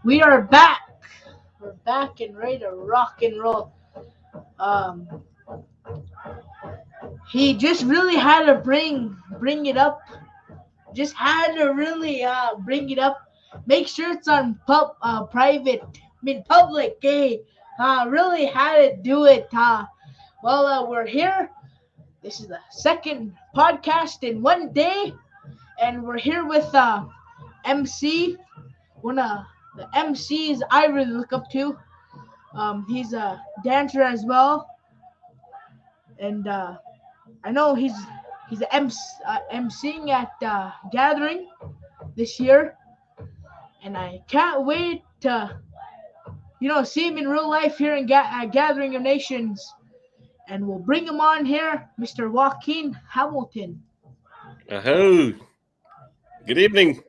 We are back. We're back and ready to rock and roll. Um, he just really had to bring it up. Just had to really bring it up. Make sure it's on private. I mean public. Okay. Really had to do it. We're here. This is the second podcast in one day, and we're here with MC, one of the MCs I really look up to. He's a dancer as well, and I know he's MCing at Gathering this year, and I can't wait to see him in real life here in Gathering of Nations, and we'll bring him on here, Mr. Joaquin Hamilton. Hello. Good evening.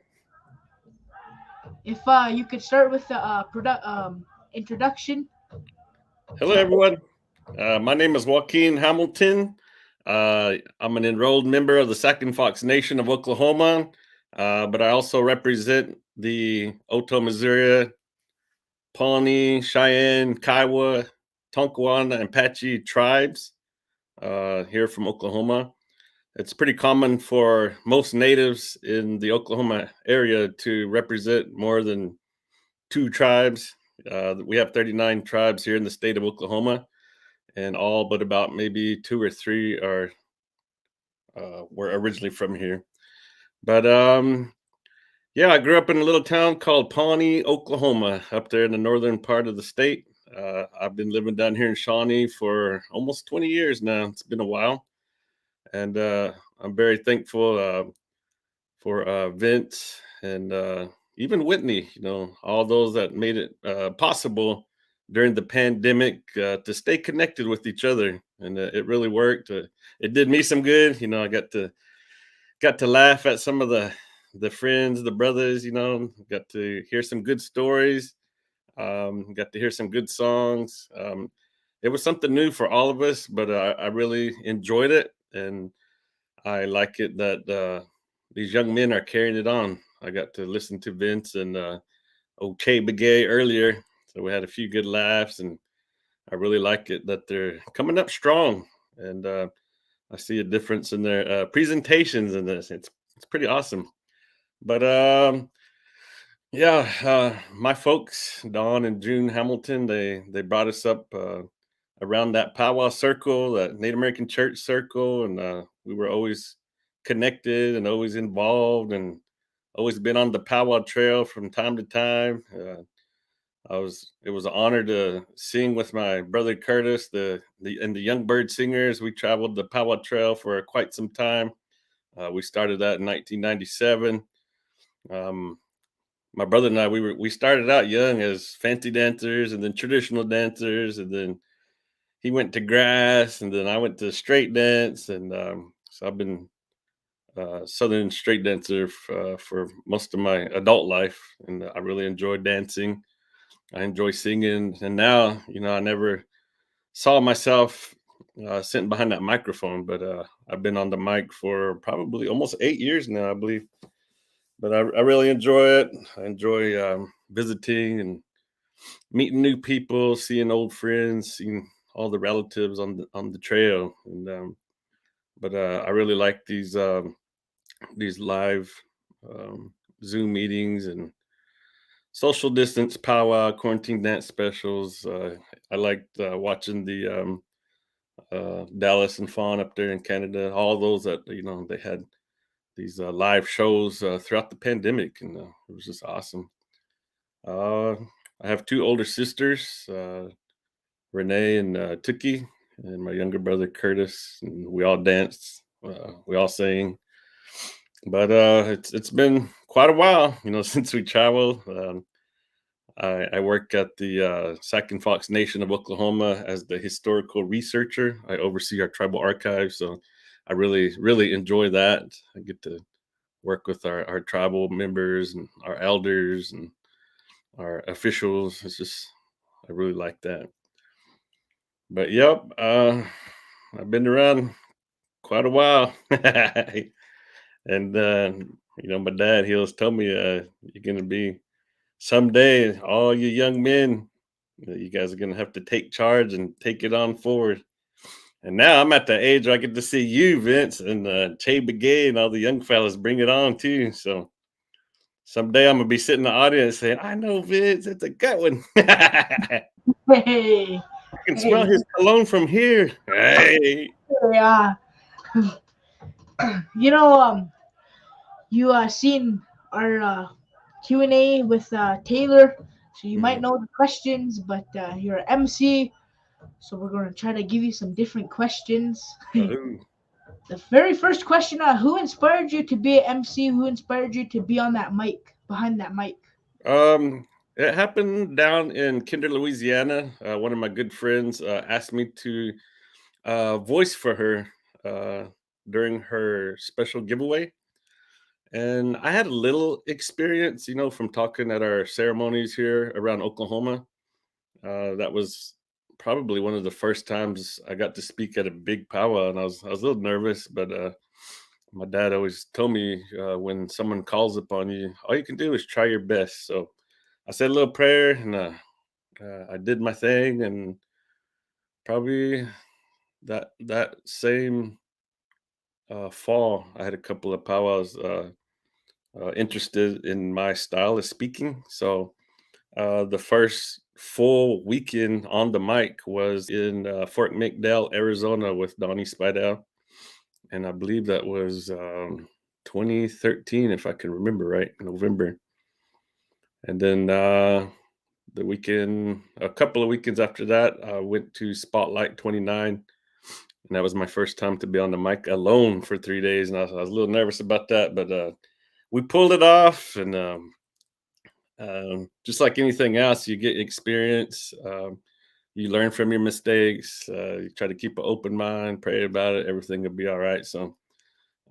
If you could start with the introduction. Hello, everyone. My name is Joaquin Hamilton. I'm an enrolled member of the Second Fox Nation of Oklahoma, but I also represent the Oto, Missouri, Pawnee, Cheyenne, Kiowa, Tonkawa, and Apache tribes here from Oklahoma. It's pretty common for most natives in the Oklahoma area to represent more than two tribes. We have 39 tribes here in the state of Oklahoma, and all but about maybe two or three were originally from here. But I grew up in a little town called Pawnee, Oklahoma, up there in the northern part of the state. I've been living down here in Shawnee for almost 20 years now. It's been a while. And I'm very thankful for Vince and even Whitney, all those that made it possible during the pandemic to stay connected with each other. And it really worked. It did me some good. I got to laugh at some of the friends, the brothers, got to hear some good stories, got to hear some good songs. It was something new for all of us, but I really enjoyed it. And I like it that these young men are carrying it on. I got to listen to Vince and OK Begay earlier. So we had a few good laughs, and I really like it that they're coming up strong. And I see a difference in their presentations in this. It's pretty awesome. But my folks, Don and June Hamilton, they brought us up around that powwow circle, that Native American church circle, and we were always connected and always involved, and always been on the powwow trail from time to time. It was an honor to sing with my brother Curtis, the Young Bird Singers. We traveled the powwow trail for quite some time. We started that in 1997. My brother and I, we started out young as fancy dancers, and then traditional dancers, and then he went to grass, and then I went to straight dance, and so I've been Southern straight dancer for most of my adult life, and I really enjoy dancing. I enjoy singing, and now I never saw myself sitting behind that microphone, but I've been on the mic for probably almost 8 years now, I believe. But I really enjoy it. I enjoy visiting and meeting new people, seeing old friends, seeing all the relatives on the trail, and but I really like these live um, Zoom meetings and social distance powwow, quarantine dance specials. I liked watching the Dallas and Fawn up there in Canada. All those that they had these live shows throughout the pandemic, and it was just awesome. Uh, I have two older sisters, Renee and Tookie, and my younger brother Curtis. And we all danced, we all sang. But it's been quite a while, since we traveled. I work at the Sac and Fox Nation of Oklahoma as the historical researcher. I oversee our tribal archives, so I really, really enjoy that. I get to work with our tribal members and our elders and our officials. It's just, I really like that. But yep, I've been around quite a while. And, my dad, he always told me, you're going to be someday, all you young men, you guys are going to have to take charge and take it on forward. And now I'm at the age where I get to see you, Vince, and Che Begay and all the young fellas bring it on too. So someday I'm going to be sitting in the audience saying, I know Vince, it's a good one. I Hey, can smell hey, his cologne from here. Hey. yeah. You know, you seen our Q&A with Taylor, so you might Mhm. know the questions, but you're an MC, so we're gonna try to give you some different questions. Oh. The very first question: who inspired you to be an MC? Who inspired you to be on that mic, behind that mic? It happened down in Kinder, Louisiana. One of my good friends asked me to voice for her uh, during her special giveaway. And I had a little experience, from talking at our ceremonies here around Oklahoma. That was probably one of the first times I got to speak at a big powwow, and I was a little nervous, but my dad always told me when someone calls upon you, all you can do is try your best. So I said a little prayer, and I did my thing, and probably that same fall, I had a couple of powwows interested in my style of speaking. So the first full weekend on the mic was in Fort McDowell, Arizona, with Donnie Spidow, and I believe that was 2013, if I can remember right, November. And then a couple of weekends after that, I went to Spotlight 29, and that was my first time to be on the mic alone for 3 days, and I was a little nervous about that, but we pulled it off, and just like anything else, you get experience. You learn from your mistakes. You try to keep an open mind, pray about it. Everything will be all right. So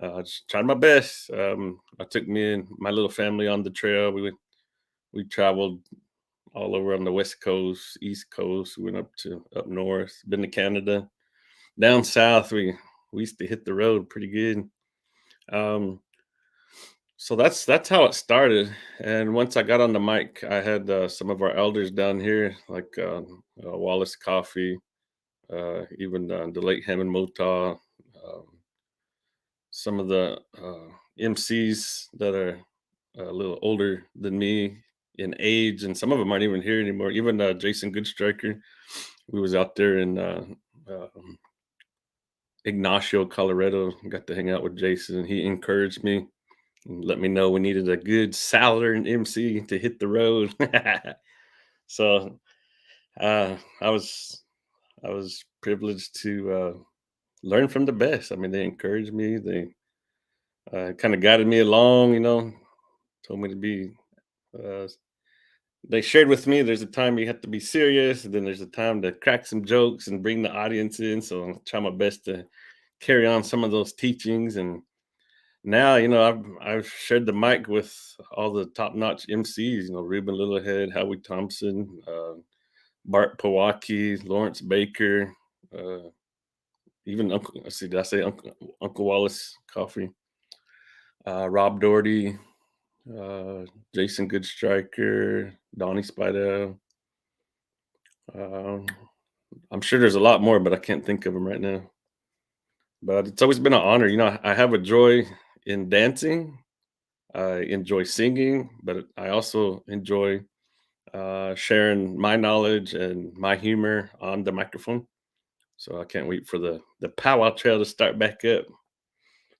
I just tried my best. I took me and my little family on the trail. We traveled all over on the West Coast, East Coast. We went up north, been to Canada. Down south, we used to hit the road pretty good. Um, so that's how it started. And once I got on the mic, I had some of our elders down here, like Wallace Coffee, even the late Hammond Motah, some of the MCs that are a little older than me in age, and some of them aren't even here anymore. Even Jason Goodstriker, we was out there in uh, Ignacio, Colorado. Got to hang out with Jason. He encouraged me and let me know we needed a good Southern MC to hit the road. So uh, I was I was privileged to learn from the best. I mean, they encouraged me. They kind of guided me along. Told me to be. Uh, they shared with me there's a time you have to be serious, and then there's a time to crack some jokes and bring the audience in. So I'll try my best to carry on some of those teachings. And now, I've shared the mic with all the top notch MCs. Ruben Littlehead, Howie Thompson, Bart Powaki, Lawrence Baker, even Uncle. Let's see, did I say Uncle Wallace Coffee? Rob Doherty, Jason Goodstriker, Donnie Spider. Um, I'm sure there's a lot more, but I can't think of them right now. But it's always been an honor. I have a joy in dancing. I enjoy singing, but I also enjoy sharing my knowledge and my humor on the microphone. So I can't wait for the powwow trail to start back up.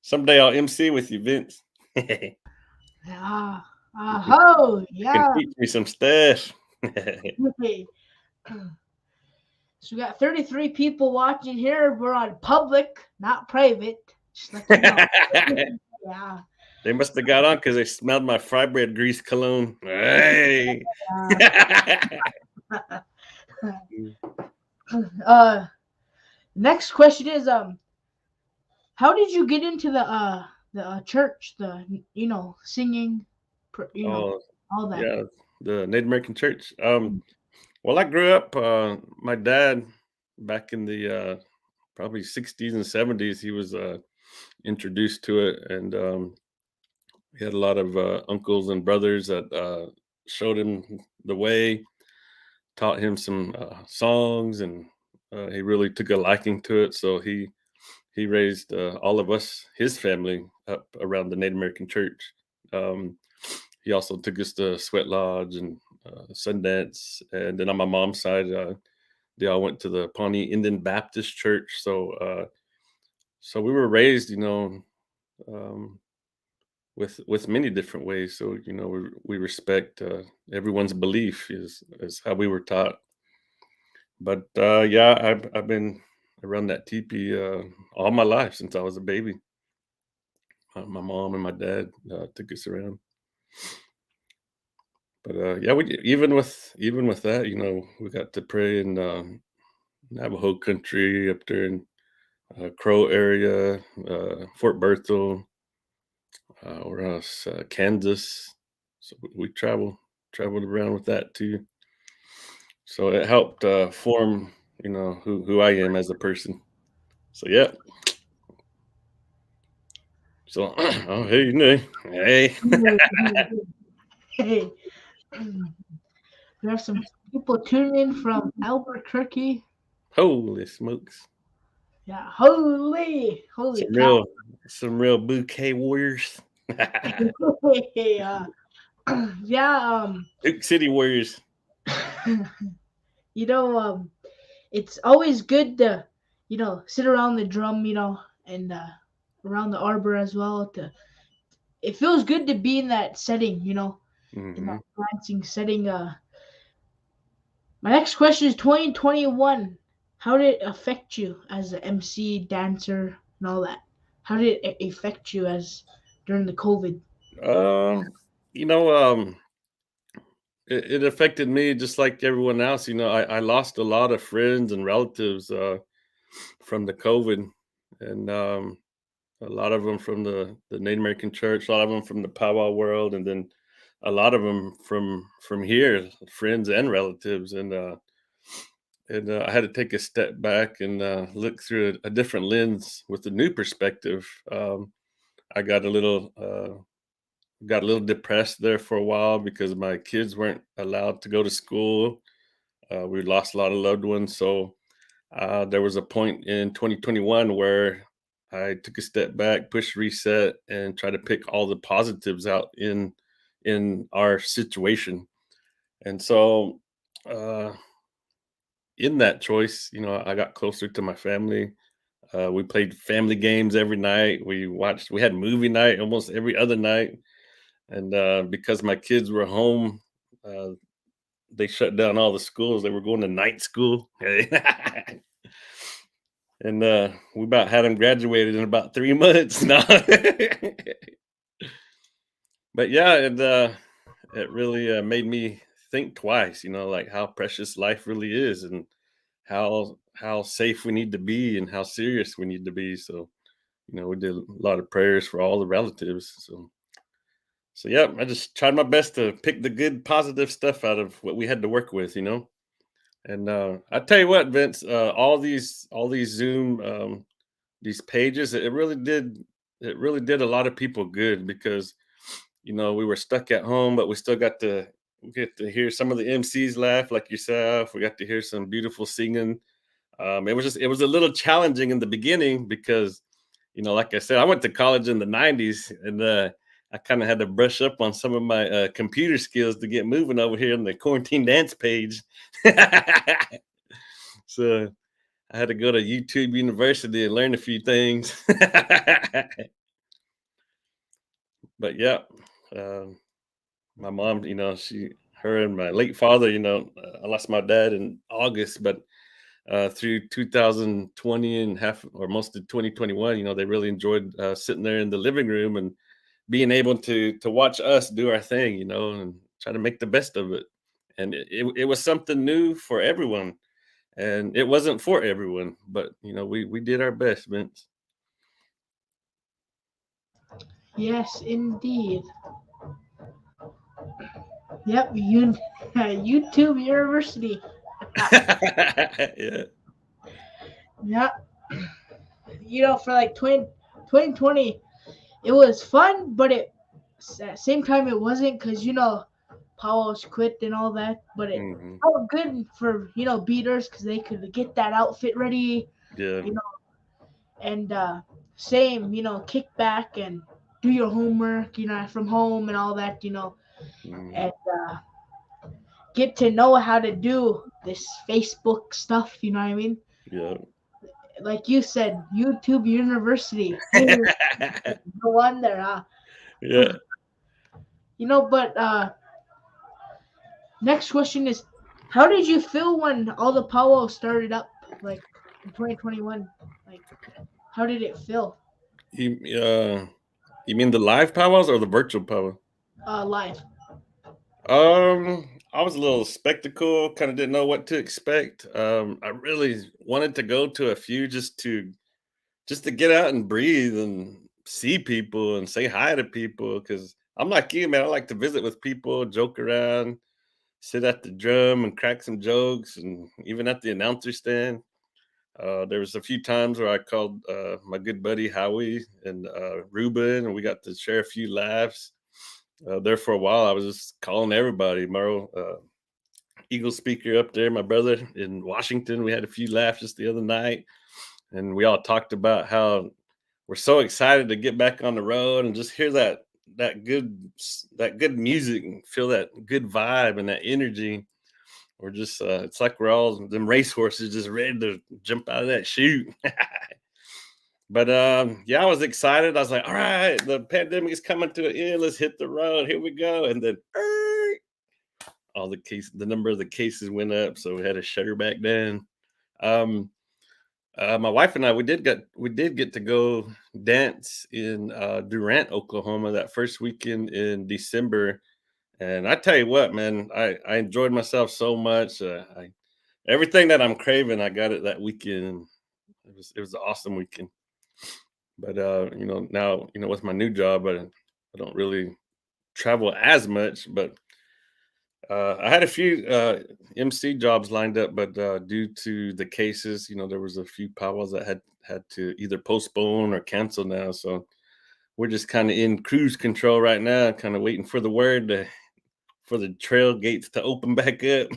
Someday I'll MC with you, Vince. You Ah, can oh, you can yeah. teach me some stuff. Okay. So we got 33 people watching here. We're on public, not private. Just let you know. Yeah. They must have got on because they smelled my fry bread grease cologne. Hey. uh, next question is how did you get into the church? The singing, Oh, all that. yeah, the Native American church. Well, I grew up. My dad, back in the probably 60s and 70s, he was introduced to it, and he had a lot of uncles and brothers that showed him the way, taught him some songs, and he really took a liking to it. So he raised all of us, his family, up around the Native American church. Um, he also took us to Sweat Lodge and Sundance, and then on my mom's side, they all went to the Pawnee Indian Baptist Church. So we were raised, um, with many different ways. So we respect everyone's belief is how we were taught. But yeah, I've been around that teepee all my life since I was a baby. My mom and my dad took us around. But yeah, we even with that, we got to pray in Navajo country up there in Crow area, Fort Berthold, where else? Kansas. So we traveled around with that too. So it helped form, who I am as a person. So yeah. So oh hey hey. Hey, there are some people tuning in from Albuquerque. Holy smokes! Yeah, holy Some cow. real some real bouquet warriors. Yeah, yeah. Duke City Warriors. You know, it's always good to, sit around the drum, and around the arbor as well. It feels good to be in that setting, in that Hmm. dancing setting. My next question is 2021. How did it affect you as an MC, dancer, and all that? How did it affect you as during the COVID? Um, you know, it affected me just like everyone else. I lost a lot of friends and relatives from the COVID, and a lot of them from the Native American church, a lot of them from the powwow world, and then a lot of them from here, friends and relatives, and I had to take a step back and look through a different lens with a new perspective. I got a little depressed there for a while because my kids weren't allowed to go to school. We lost a lot of loved ones, so there was a point in 2021 where I took a step back, pushed reset, and tried to pick all the positives out in our situation. And so, uh, in that choice, I got closer to my family. We played family games every night. We had movie night almost every other night. And because my kids were home, uh, they shut down all the schools. They were going to night school. And we about had them graduated in about 3 months now. But yeah, it really made me think twice, like how precious life really is and how safe we need to be and how serious we need to be. So, we did a lot of prayers for all the relatives. So yeah, I just tried my best to pick the good, positive stuff out of what we had to work with. And I tell you what, Vince, all these Zoom these pages, it really did a lot of people good because we were stuck at home, but we still got to get to hear some of the MCs laugh like yourself. We got to hear some beautiful singing. It was a little challenging in the beginning because like I said, I went to college in the '90s, and I kind of had to brush up on some of my computer skills to get moving over here on the quarantine dance page. So I had to go to YouTube University and learn a few things. But yeah, um, my mom, her and my late father, I lost my dad in August, but through 2020 and half or most of 2021, they really enjoyed sitting there in the living room and being able to watch us do our thing, and try to make the best of it. And it was something new for everyone, and it wasn't for everyone, but we did our best, Vince. Yes, indeed. Yep, YouTube University. Yeah. Yeah, for like 2020, it was fun, but at the same time it wasn't because Powell's quit and all that. But it Hmm. felt good for beaters because they could get that outfit ready, Yeah. you know, and same kick back and do your homework from home and all that Hmm. and get to know how to do this Facebook stuff. You know what I mean? Yeah. Like you said, YouTube University. Hey, no wonder, huh? Yeah. But next question is, how did you feel when all the powwow started up, like in 2021? Like, how did it feel You mean the live powwows or the virtual powwow? live? I was a little spectacle, kind of didn't know what to expect. I really wanted to go to a few just to get out and breathe and see people and say hi to people because I'm like you, man. I like to visit with people, joke around, sit at the drum and crack some jokes, and even at the announcer stand. There was a few times where I called my good buddy Howie and Ruben, and we got to share a few laughs. There for a while, I was just calling everybody. Merle, Eagle speaker up there, my brother in Washington. We had a few laughs just the other night, and we all talked about how we're so excited to get back on the road and just hear that good that good music and feel that good vibe and that energy. We're just it's like we're all them racehorses just ready to jump out of that chute. But yeah, I was excited. I was like, all right, the pandemic is coming to an end. Let's hit the road. Here we go. And then the number of the cases went up, so we had to shut her back down. Um, my wife and I, we did get to go dance in Durant, Oklahoma, that first weekend in December. And I tell you what, man, I enjoyed myself so much. Everything that I'm craving, I got it that weekend. It was an awesome weekend. But now with my new job, I don't really travel as much. But I had a few MC jobs lined up, but due to the cases, there was a few powwows that had to either postpone or cancel now. So we're just kind of in cruise control right now, kind of waiting for the word for the trail gates to open back up.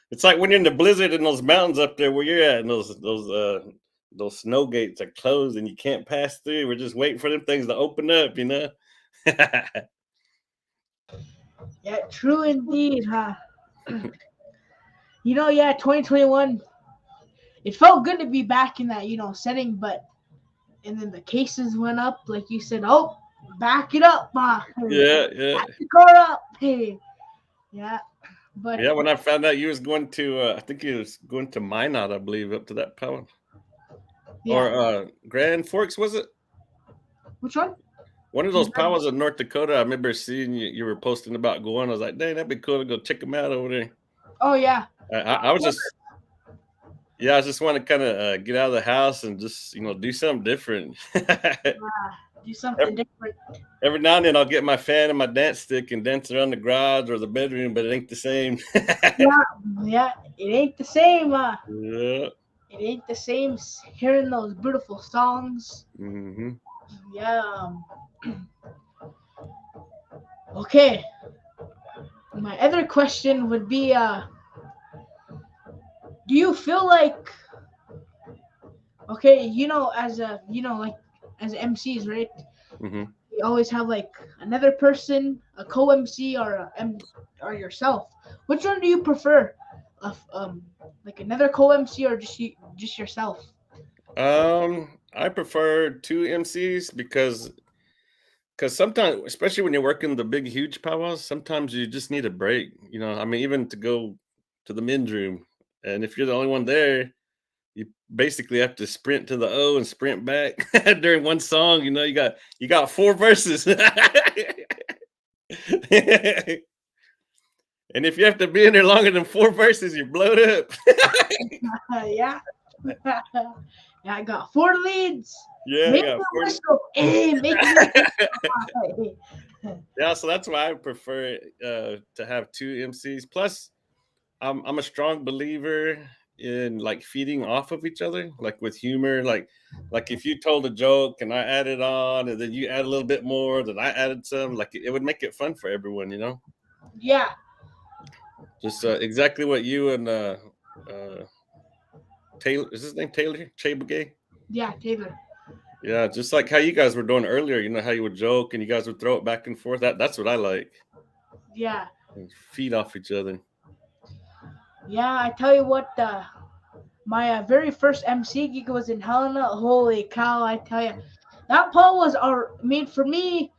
It's like when you're in the blizzard in those mountains up there where you're at, and those snow gates are closed and you can't pass through. We're just waiting for them things to open up. Yeah, true indeed, huh? Yeah, 2021. It felt good to be back in that setting, but and then the cases went up, like you said. Oh, back it up, Yeah, yeah, back the car up. Hey, yeah, but yeah. When I found out you was going to, I think you was going to Minot, I believe, up to that power yeah, or Grand Forks, was it? which one? One of those powwows in North Dakota. I remember seeing you were posting about going. I was like, dang, that'd be cool to go check them out over there. Oh yeah, I was just, yeah, I just want to kind of get out of the house and just, do something different. do something different. Every now and then I'll get my fan and my dance stick and dance around the garage or the bedroom, but it ain't the same. Yeah, yeah, it ain't the same. Yeah. It ain't the same hearing those beautiful songs. Hmm. Yeah. Okay. My other question would be, do you feel like, okay, as a, like as MCs, right? Hmm. you always have like another person, a co-MC or or yourself. Which one do you prefer? Like another co-MC or just yourself? I prefer two MCs because sometimes, especially when you're working the big, huge powwows, sometimes you just need a break. I mean, even to go to the men's room, and if you're the only one there, you basically have to sprint to the O and sprint back during one song. You got four verses, and if you have to be in there longer than four verses, you're blowed up. Yeah. Yeah, I got four leads. Yeah, I Make got the four. whistle. Make the Yeah, so that's why I prefer to have two MCs. Plus, I'm a strong believer in like feeding off of each other, like with humor. Like if you told a joke and I added on, and then you add a little bit more, then I added some. Like it would make it fun for everyone. Yeah, Just exactly what you and uh, Taylor, is his name Taylor Chabagay? yeah, Taylor. Yeah, just like how you guys were doing earlier. How you would joke and you guys would throw it back and forth. That's what I like. Yeah, Feed off each other. yeah. I tell you what, my very first MC gig was in Helena. Holy cow! I tell you, that Paul was our. I mean, for me,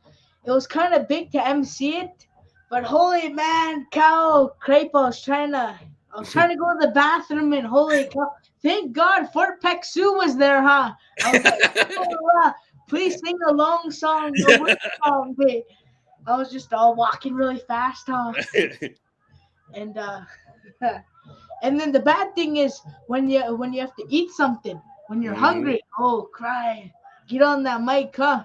it was kind of big to MC it, but holy man, cow, crepe! I was trying to go to the bathroom, and holy cow! Thank God Fort Peck Sioux was there, huh? I was like, oh, please sing a long song, a word song. Hey. I was just all walking really fast, huh? And and then the bad thing is when you have to eat something when you're Mhm. hungry. Oh, cry! Get on that mic, huh?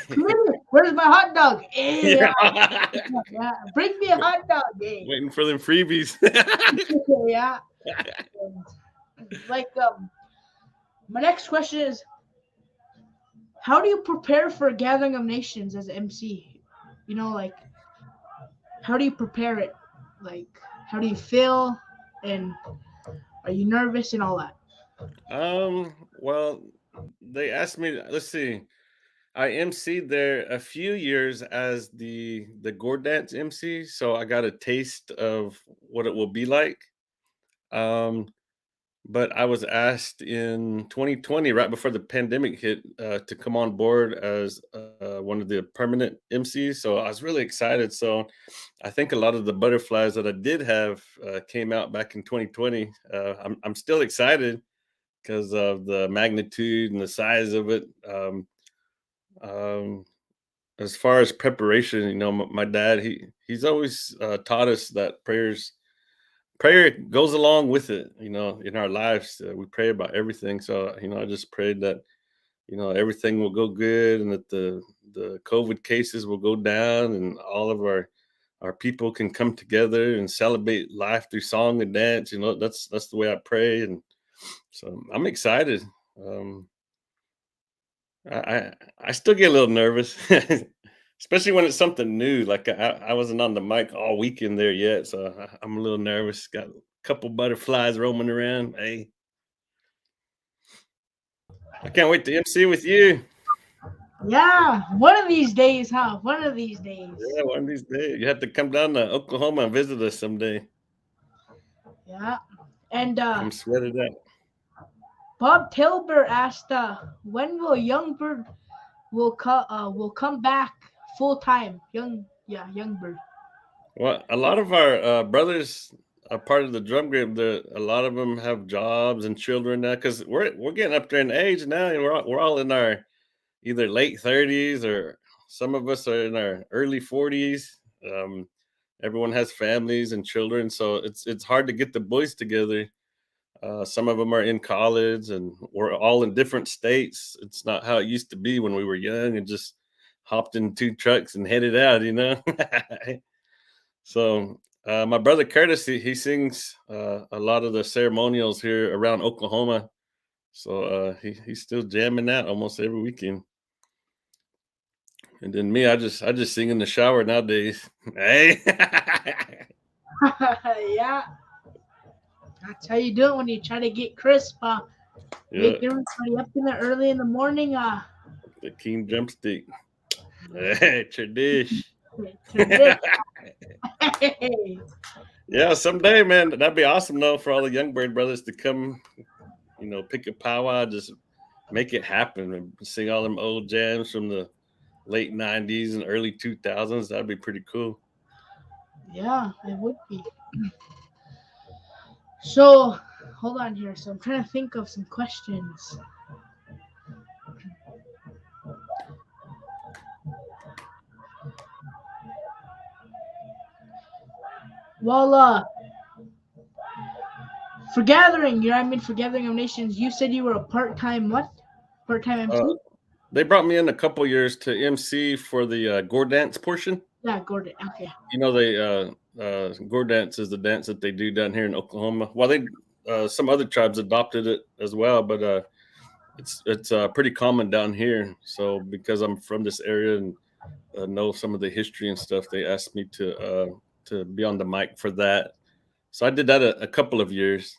Come here. Where's my hot dog? Hey, Yeah. yeah. Bring me a hot dog. Hey. Waiting for them freebies. Yeah. And, like my next question is, how do you prepare for a gathering of nations as an MC? Like how do you prepare it? Like how do you feel? And are you nervous and all that? Well, they asked me, let's see. I emceed there a few years as the gourd dance MC, so I got a taste of what it will be like. Um, but I was asked in 2020, right before the pandemic hit, to come on board as one of the permanent MCs. So I was really excited. So I think a lot of the butterflies that I did have came out back in 2020. I'm still excited because of the magnitude and the size of it. Um, as far as preparation, my dad he's always taught us that prayer goes along with it. In our lives, we pray about everything. So I just prayed that everything will go good and that the COVID cases will go down and all of our people can come together and celebrate life through song and dance. That's the way I pray, and so I'm excited. Um, I still get a little nervous, especially when it's something new. Like I wasn't on the mic all weekend there yet, so I'm a little nervous. Got a couple butterflies roaming around. Hey, I can't wait to MC with you. Yeah, one of these days, huh? One of these days. Yeah, one of these days you have to come down to Oklahoma and visit us someday. Yeah. And Come sweat it out. Bob Tilber asked, when will Youngbird will come back full time? Youngbird. Well, a lot of our brothers are part of the drum group. A lot of them have jobs and children now because we're getting up there in age now, and we're all in our either late 30s or some of us are in our early 40s. Everyone has families and children, so it's hard to get the boys together. Some of them are in college, and we're all in different states. It's not how it used to be when we were young and just hopped in two trucks and headed out. So my brother Curtis, he sings a lot of the ceremonials here around Oklahoma. So he's still jamming out almost every weekend. And then me, I just sing in the shower nowadays. Hey, Yeah, that's how you do it when you try to get crisp. yeah, Wake everybody up in the early in the morning. the king drumstick. Hey, tradition. Tradition. Yeah, someday, man, that'd be awesome though for all the young bird brothers to come, pick a powwow, just make it happen and sing all them old jams from the late '90s and early 2000s. That'd be pretty cool. Yeah, it would be. So, hold on here. So I'm trying to think of some questions. Well, for gathering, for gathering of nations, you said you were a part-time what? Part-time Uh, MC? they brought me in a couple years to MC for the gourd dance portion. Yeah, Gordon. Okay. They gourd dance is the dance that they do down here in Oklahoma. Well, they some other tribes adopted it as well, but it's pretty common down here. So because I'm from this area and know some of the history and stuff, they asked me to be on the mic for that. So I did that a couple of years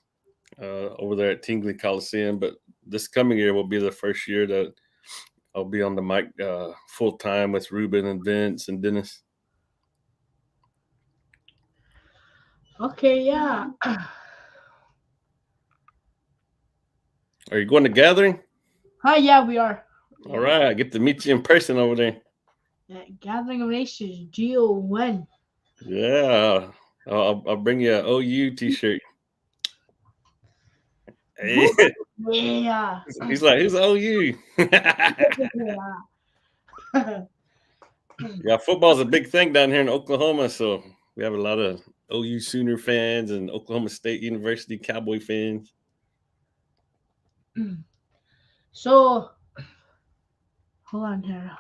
over there at Tingley Coliseum. But this coming year will be the first year that I'll be on the mic full time with Ruben and Vince and Dennis. Okay, yeah. Are you going to gathering? Hi, yeah, we are. All Yeah. right, I get to meet you in person over there. Gathering of Nations, GON. Yeah, I'll bring you a OU t-shirt. Hey, Yeah. he's like, who's OU? Yeah. Yeah, football's a big thing down here in Oklahoma, so we have a lot of OU Sooner fans and Oklahoma State University Cowboy fans. So, hold on here.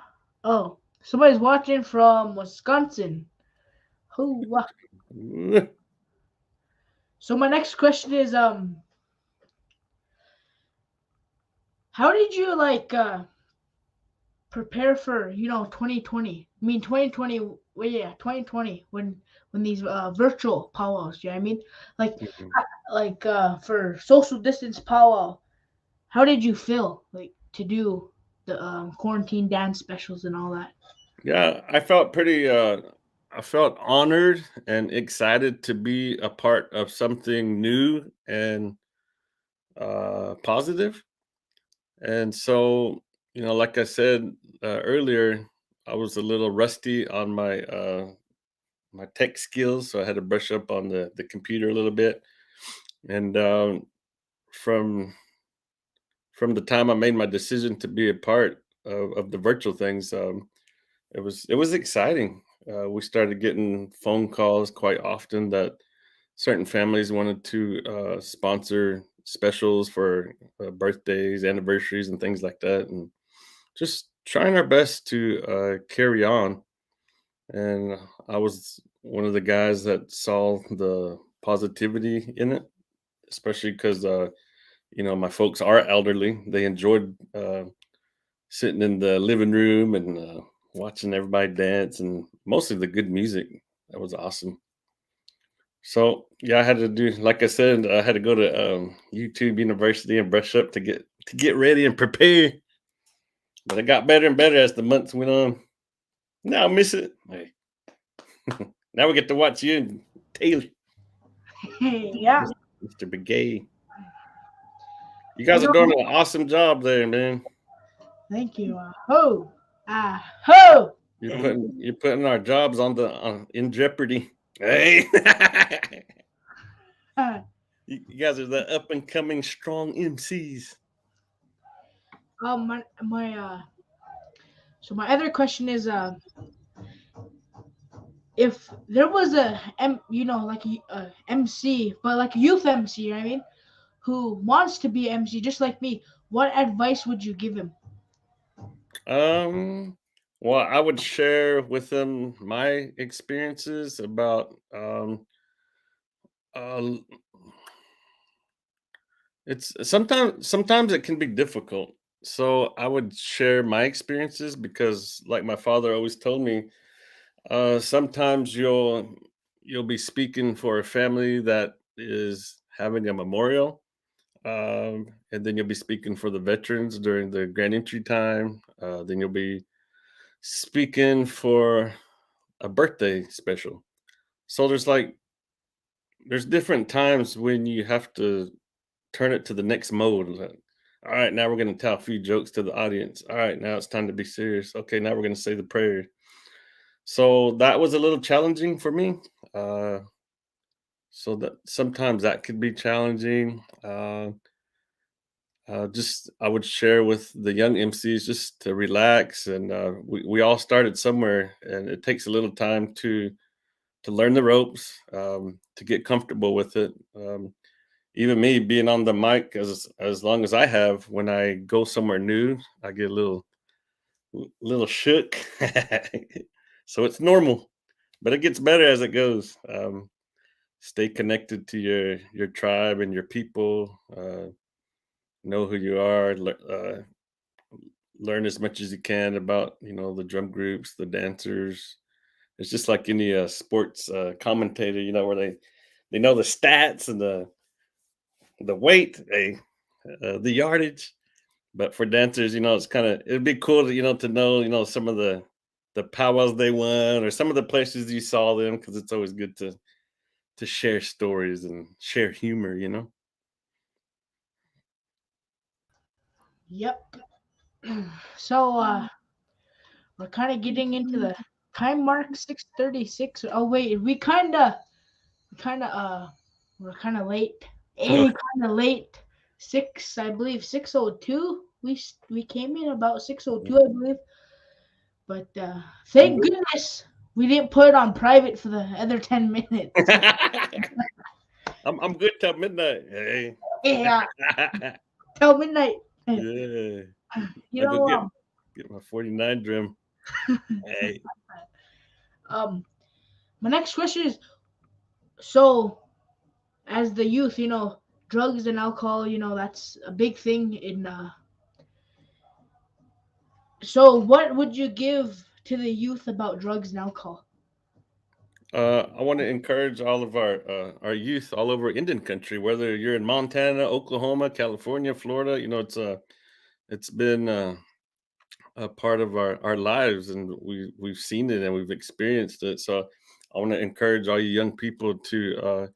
Oh, somebody's watching from Wisconsin. Who? So my next question is, how did you prepare for 2020? I mean 2020. Well, yeah, 2020 when these virtual powwows. Yeah, I mean like Mhm. for social distance powwow. How did you feel like to do the quarantine dance specials and all that? Yeah, I felt pretty. I felt honored and excited to be a part of something new and positive. And so, like I said earlier, I was a little rusty on my tech skills, so I had to brush up on the computer a little bit. And from from the time I made my decision to be a part of the virtual things, it was exciting. We started getting phone calls quite often that certain families wanted to sponsor specials for birthdays, anniversaries, and things like that, and just trying our best to carry on. And I was one of the guys that saw the positivity in it, especially because my folks are elderly. They enjoyed sitting in the living room and watching everybody dance, and mostly the good music. That was awesome. So yeah, I had to do, like I said, I had to go to YouTube University and brush up to get ready and prepare. But it got better and better as the months went on. Now I miss it. Hey, now we get to watch you and Taylor, Yeah. Mr. Begay. You You guys are know, doing an awesome job there, man. thank you. Ho. Ho. You're putting our jobs in jeopardy. Hey, you guys are the up and coming strong MCs. My so my other question is if there was like a MC, but like a youth MC, you know what I mean, who wants to be MC just like me, what advice would you give him? Um, well, I would share with them my experiences about uh, it's sometimes it can be difficult. So I would share my experiences because, like my father always told me, sometimes you'll be speaking for a family that is having a memorial, and then you'll be speaking for the veterans during the grand entry time. Then you'll be speaking for a birthday special. So there's different times when you have to turn it to the next mode. Like, all right, now we're going to tell a few jokes to the audience. All right, now it's time to be serious. Okay, now we're going to say the prayer. So that was a little challenging for me. Uh, so that sometimes that could be challenging. Just I would share with the young MCs just to relax, and we all started somewhere, and it takes a little time to learn the ropes, to get comfortable with it. Even me being on the mic as long as I have, when I go somewhere new, I get a little shook. So it's normal, but it gets better as it goes. Stay connected to your tribe and your people. Know who you are. Learn as much as you can about the drum groups, the dancers. It's just like any sports commentator, where they know the stats and the weight, the yardage. But for dancers, it's it'd be cool to to know some of the powwows they won or some of the places you saw them, because it's always good to share stories and share humor. Yep. So we're kind of getting into the time mark, 6:36. Oh wait, we kind of we're kind of late. Kind of late. I believe 6:02. We came in about 6:02, I believe. But I'm thank goodness we didn't put it on private for the other 10 minutes. I'm good till midnight. Hey. Yeah, till midnight. Yeah. You I go know, get my 49 drum. Hey. um, my next question is, so as the youth, drugs and alcohol, that's a big thing in. So what would you give to the youth about drugs and alcohol? I want to encourage all of our youth all over Indian country, whether you're in Montana, Oklahoma, California, Florida. It's been a part of our lives, and we've seen it and we've experienced it. So I want to encourage all you young people to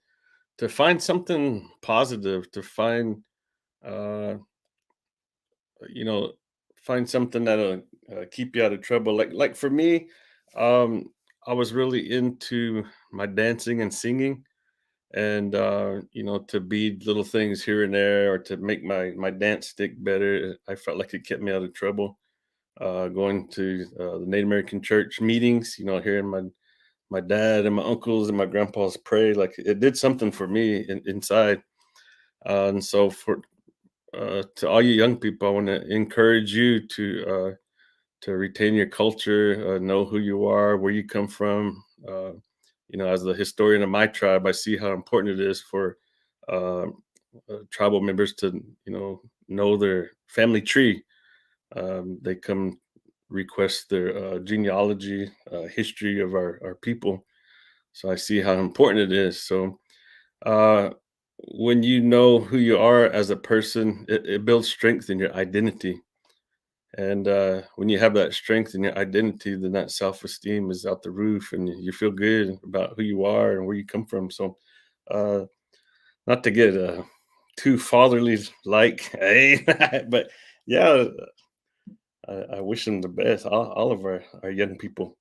find something positive, to uh, you know find something that'll keep you out of trouble. Like for me, um, I was really into my dancing and singing, and to bead little things here and there, or to make my dance stick better. I felt like it kept me out of trouble. Going to the Native American church meetings, hearing my dad and my uncles and my grandpas pray, like it did something for me inside. And so for to all you young people, I want to encourage you to retain your culture, know who you are, where you come from. As the historian of my tribe, I see how important it is for uh, tribal members to know their family tree. They come request their genealogy, history of our people. So I see how important it is. So uh, when you know who you are as a person, it builds strength in your identity. And when you have that strength in your identity, then that self esteem is out the roof, and you feel good about who you are and where you come from. So, uh, not to get too fatherly like, eh? But yeah, I wish them the best, all of our young people.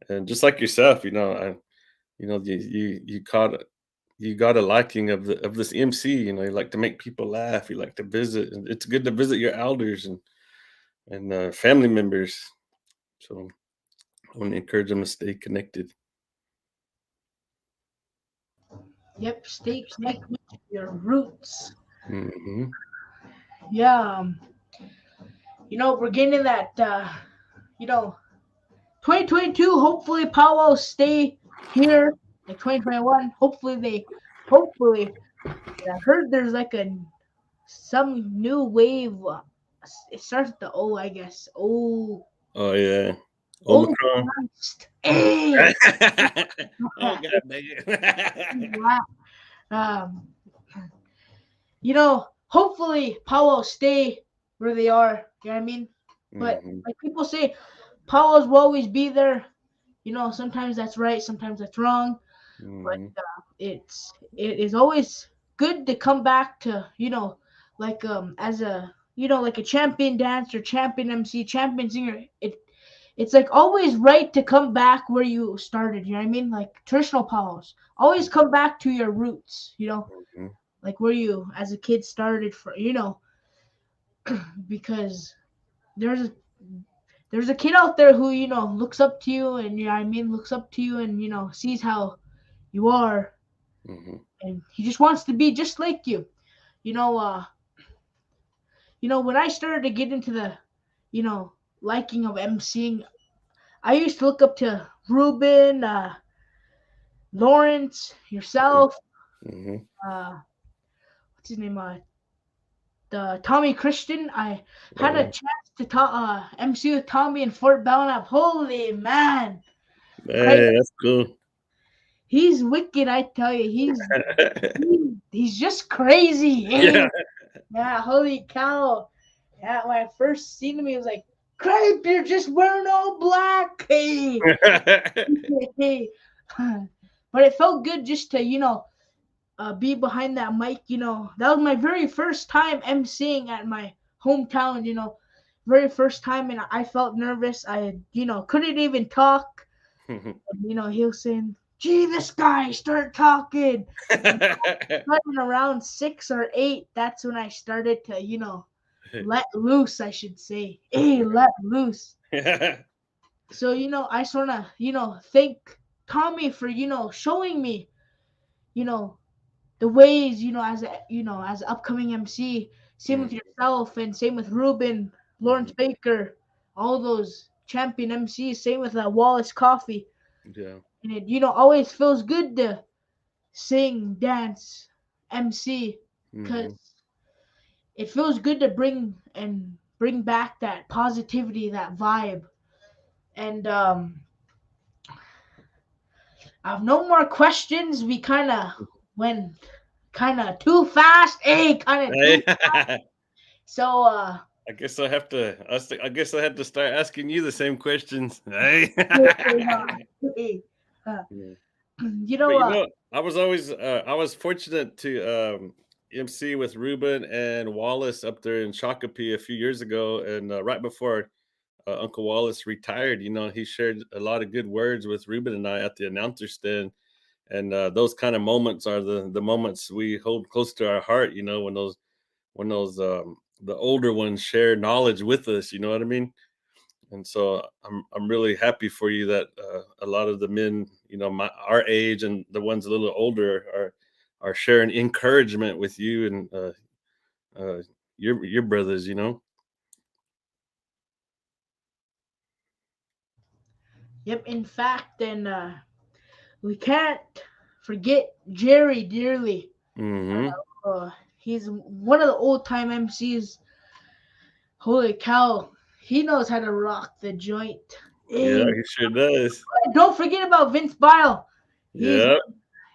And just like yourself, you got a liking of this MC. You like to make people laugh. You like to visit, and it's good to visit your elders and family members. So I want to encourage them to stay connected. Yep, stay connected to your roots. Hmm. Yeah, we're getting that. You know, 2022. Hopefully, powwow stay here. Like 2021. Hopefully, I heard there's like some new wave. It starts with the O, I guess. Oh, Oh yeah, oh Omicron. Christ. Hey. Oh god dang it. um, hopefully powwow stay where they are. You know what I mean? But Hmm. like people say, powwows will always be there. Sometimes that's right, sometimes that's wrong, but Mhm. it is always good to come back to like as a like a champion dancer, champion MC, champion singer. It's like always right to come back where you started. You know what I mean? Like traditional powwows, always come back to your roots. Mhm. Like where you as a kid started for. Because there's a there's a kid out there who looks up to you, and looks up to you, and sees how you are, Mhm. and he just wants to be just like you. You know, uh, when I started to get into the, you know, liking of emceeing, I used to look up to Ruben, Lawrence, yourself, Mhm. uh, what's his name, the Tommy Christian. I had a Yeah. chance to MC with Tommy in Fort Belknap. Holy man, crazy! Hey, that's cool. He's wicked, I tell you. He's just crazy. Yeah. Hey, yeah, holy cow. Yeah, when I first seen him, he was like, "Crepe, you're just wearing all black." Hey, hey. But it felt good just to, be behind that mic. That was my very first time emceeing at my hometown. Very first time, and I felt nervous. I, couldn't even talk. He was saying, "Gee, this guy, start talking." Running around 6 or 8, that's when I started to, let loose, I should say. Hey, let loose. So, I just wanna, thank Tommy for, showing me, you know, the ways, as an upcoming MC. Same with Mm, yourself, and same with Ruben, Lawrence mhm. Baker, all those champion MCs. Same with Wallace Coffee. Yeah. And it, always feels good to sing, dance, MC, Mhm. because it feels good to bring back that positivity, that vibe. And I have no more questions. We kind of went kind of too fast. Hey, kind of too. Hey, So I guess I had to start asking you the same questions. Hey. hey, uh, Yeah. you But know I was fortunate to MC with Ruben and Wallace up there in Shakopee a few years ago, and right before Uncle Wallace retired, he shared a lot of good words with Ruben and I at the announcer stand, and those kind of moments are the moments we hold close to our heart. When those the older ones share knowledge with us. You know what I mean? And so I'm really happy for you that a lot of the men, our age and the ones a little older are sharing encouragement with you and uh, your brothers. yep. In fact, and we can't forget Jerry dearly. Hmm. He's one of the old time MCs. Holy cow, he knows how to rock the joint. Yeah, Hey, he sure does. don't forget about Vince Bile. He's Yeah.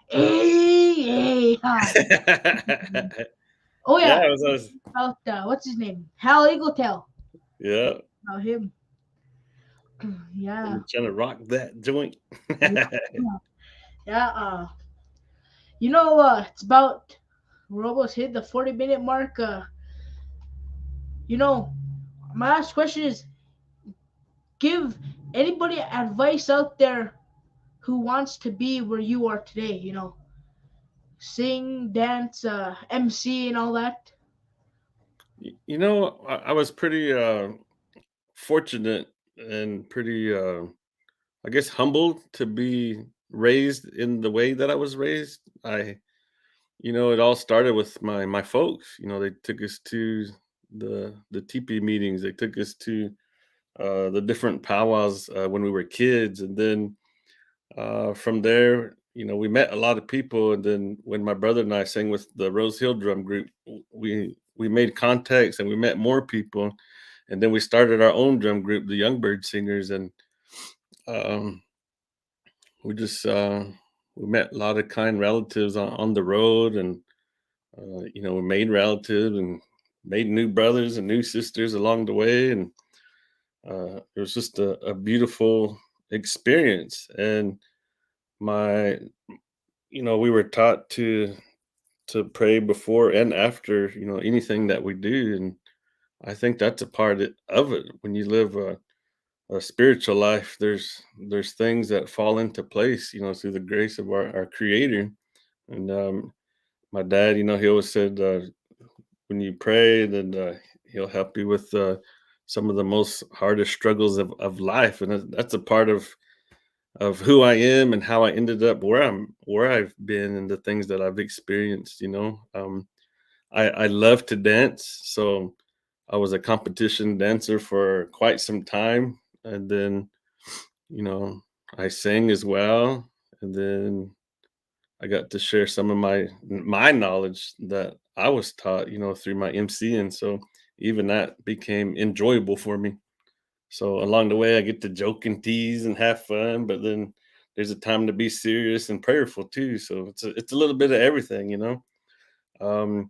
hey. Oh Yeah, yeah, I was about what's his name? Hal Eagletail. yeah. About him. Yeah, I'm trying to rock that joint. yeah, yeah. It's about we're almost hit the 40-minute mark. You know, my last question is: give anybody advice out there who wants to be where you are today. Sing, dance, MC, and all that. I was pretty fortunate and pretty I guess humbled to be raised in the way that I was raised. It all started with my folks. They took us to the teepee meetings. They took us to the different powwows when we were kids, and then from there, we met a lot of people. And then when my brother and I sang with the Rose Hill Drum Group, we made contacts and we met more people. And then we started our own drum group, the Youngbird Singers, and um, we just we met a lot of kind relatives on the road, and we made relatives and made new brothers and new sisters along the way. And It was just a beautiful experience, and my we were taught to pray before and after anything that we do, and I think that's a part of it. When you live a spiritual life, there's things that fall into place, through the grace of our Creator. And my dad, he always said, when you pray, then he'll help you with some of the most hardest struggles of life, and that's a part of who I am and how I ended up where I've been and the things that I've experienced. I love to dance, so I was a competition dancer for quite some time, and then you know I sang as well, and then I got to share some of my knowledge that I was taught, through my MC, and so even that became enjoyable for me. So along the way, I get to joke and tease and have fun, but then there's a time to be serious and prayerful too. So it's a little bit of everything. Um,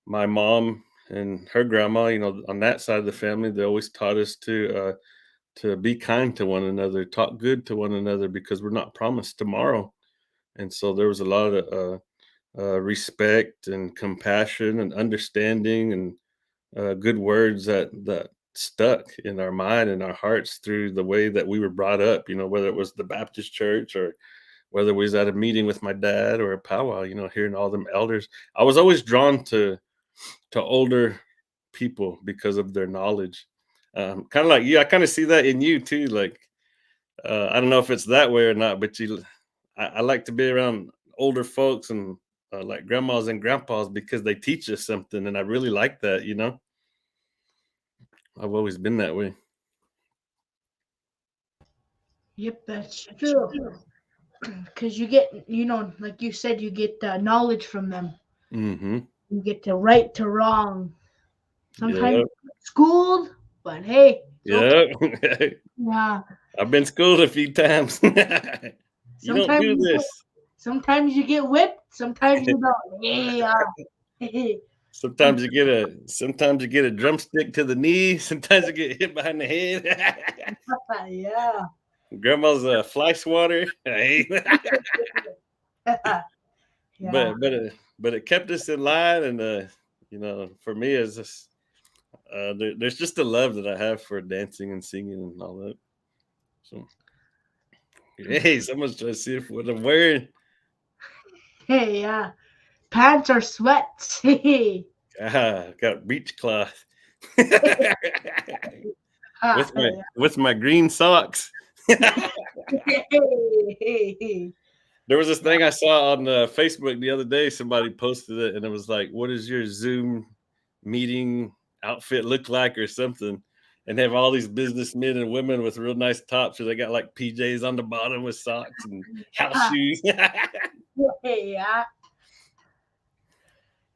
my mom and her grandma, on that side of the family, they always taught us to be kind to one another, talk good to one another, because we're not promised tomorrow. And so there was a lot of respect and compassion and understanding and good words that stuck in our mind and our hearts through the way that we were brought up. Whether it was the Baptist church or whether we was at a meeting with my dad or a powwow. Hearing all them elders, I was always drawn to older people because of their knowledge. Kind of like you, I kind of see that in you too. Like I don't know if it's that way or not, but I like to be around older folks and like grandmas and grandpas because they teach us something, and I really like that. I've always been that way. Yep, that's true. Because you get, like you said, you get knowledge from them. Hmm. You get to right to wrong. Sometimes Yeah. you get schooled, but hey, it's okay. Yeah. Yeah. I've been schooled a few times. You don't Sometimes do you get, this. sometimes you get whipped. Sometimes you don't. Yeah. Sometimes you get a drumstick to the knee. Sometimes you get hit behind the head. Yeah. Grandma's fly swatter. Hey. Yeah. But it kept us in line, and for me, it's just there's just a love that I have for dancing and singing and all that. So hey, someone's trying to see if what I'm wearing. Hey, yeah. Pants are sweats. Hey. Got beach cloth with my green socks. Hey. There was this thing I saw on Facebook the other day. Somebody posted it, and it was like, "What does your Zoom meeting outfit look like?" or something. And they have all these businessmen and women with real nice tops, where they got like PJs on the bottom with socks and house shoes. Hey, yeah.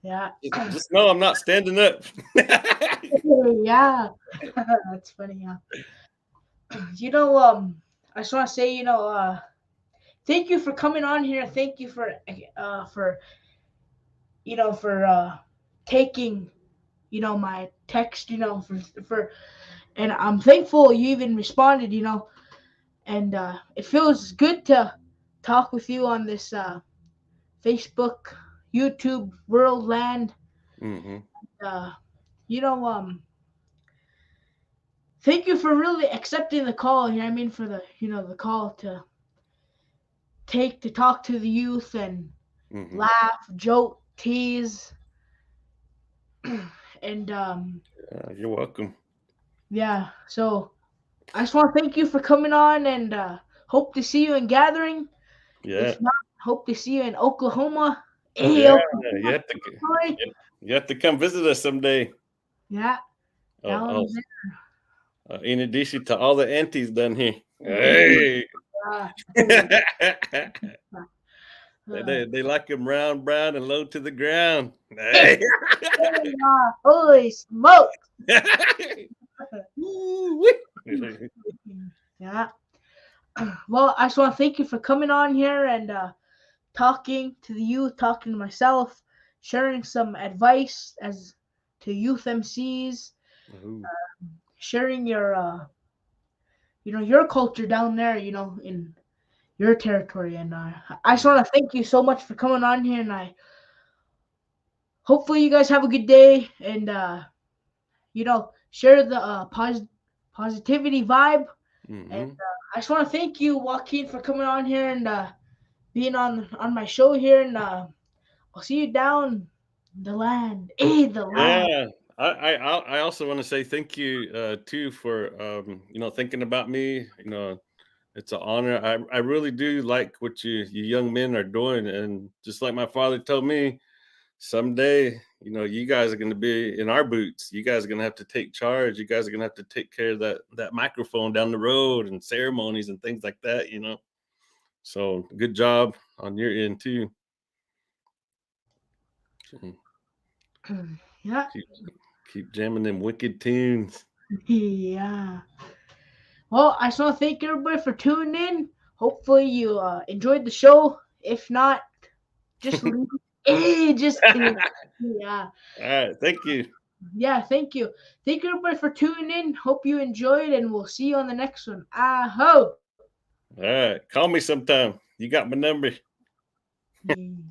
Yeah. Just know I'm not standing up. Yeah. That's funny, yeah. You know, I just want to say, thank you for coming on here. Thank you for for taking my text. For and I'm thankful you even responded. And it feels good to talk with you on this Facebook, YouTube, world land. Hmm. Uh, you know, thank you for really accepting the call. I mean, for the call to talk to the youth and Hmm. laugh, joke, tease, and You're welcome. yeah. So I just want to thank you for coming on, and hope to see you in gathering. Yeah, If not, hope to see you in Oklahoma. Hey, yeah. Oklahoma, You have to boy. you have to come visit us someday. Yeah, I'll down introduce you to all the aunties down here. there. Hey. Hey, They like them round, brown, and low to the ground. hey, Hey. holy smoke! Ooh-wee. Yeah. Well, I just want to thank you for coming on here and talking to the youth, talking to myself, sharing some advice as to youth MCs, Ooh. sharing your your culture down there, in your territory. And I just want to thank you so much for coming on here. And I hopefully you guys have a good day. And share the positivity vibe. And Mm-hmm. I just want to thank you, Joaquin, for coming on here and being on my show here. And I'll see you down the land. The land. Yeah, I also want to say thank you too for thinking about me. It's an honor. I really do like what you young men are doing, and just like my father told me, someday you guys are going to be in our boots. You guys are going to have to take charge. You guys are going to have to take care of that microphone down the road and ceremonies and things like that. So good job on your end too. So Yeah. keep keep jamming them wicked tunes. Yeah. Well, I just want to thank everybody for tuning in. Hopefully you enjoyed the show. If not, just leave. Just kidding. Yeah. All right, thank you. Yeah, thank you. Thank you everybody for tuning in. Hope you enjoyed, and we'll see you on the next one. Aho! All right, call me sometime. You got my number. Mm.